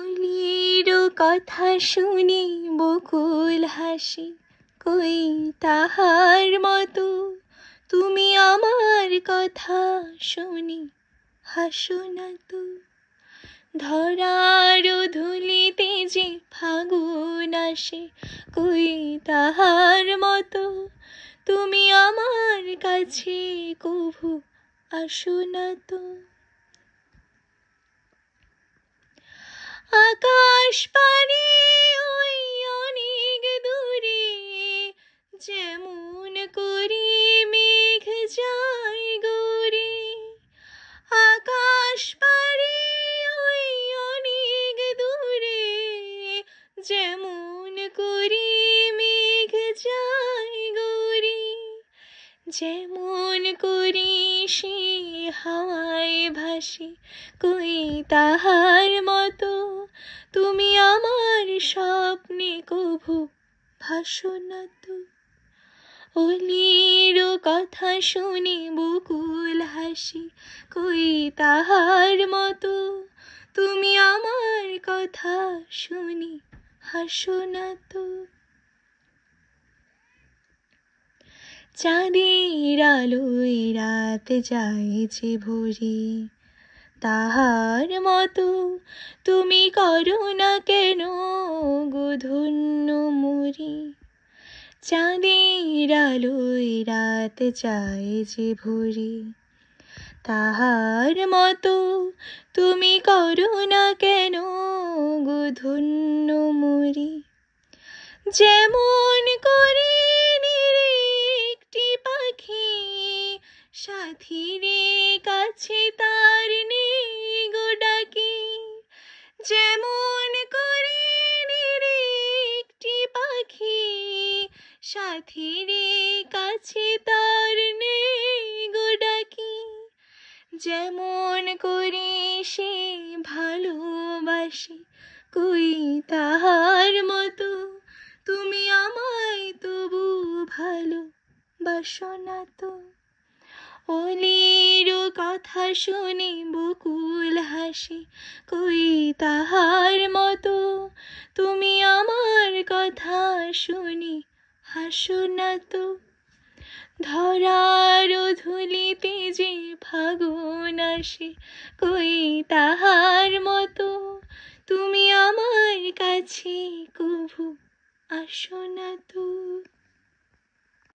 অলির কথা শুনি বকুল হাসি, কই তাহার মতো তুমি আমার কথা শুনি হাসো না তো। ধরার ধুলিতে যে ফাগুন আসে, কই তাহার মতো তুমি আমার কাছে কভু আসো না তো। আকাশ পানে ওই অনেক দূরে যেমন করি মেঘ যায় গড়ে। আকাশ পানে ওই অনেক দূরে যেমন করি মেঘ যায় গড়ে। যেমন করি সে হাওয়ায় ভাসে, কই তাহার মতো তুমি আমার স্বপ্নে কভু ভাসো না তো। অলির কথা শুনি বকুল হাসি, কই তাহার মতো তুমি আমার কথা শুনি হাসো না তো। চাঁদের আলোয় রাত যায় যে ভরে, তাহার মতো তুমি করো না কেন গো ধন্য মোরে। চাঁদের আলোয় রাত যায় যে ভরে, তাহার মতো তুমি করো না কেন গো ধন্য মোরে। যেমন করে একটি পাখি সাথীরে কাছে তার নেই গো ডাকি। যেমন করে একটি পাখি সাথীরে কাছে তার নেই গো ডাকি। যেমন করে সে ভালোবাসে, কই তাহার মতো তুমি আমায় তবু ভালোবাসো না তো। অলির কথা শুনি বকুল হাসি, কই তাহার মতো তুমি আমার কথা শুনি হাসো না তো। ধরার ধুলিতে যে ফাগুন আসে, কই তাহার মতো তুমি আমার কাছে কভু আসো না তো।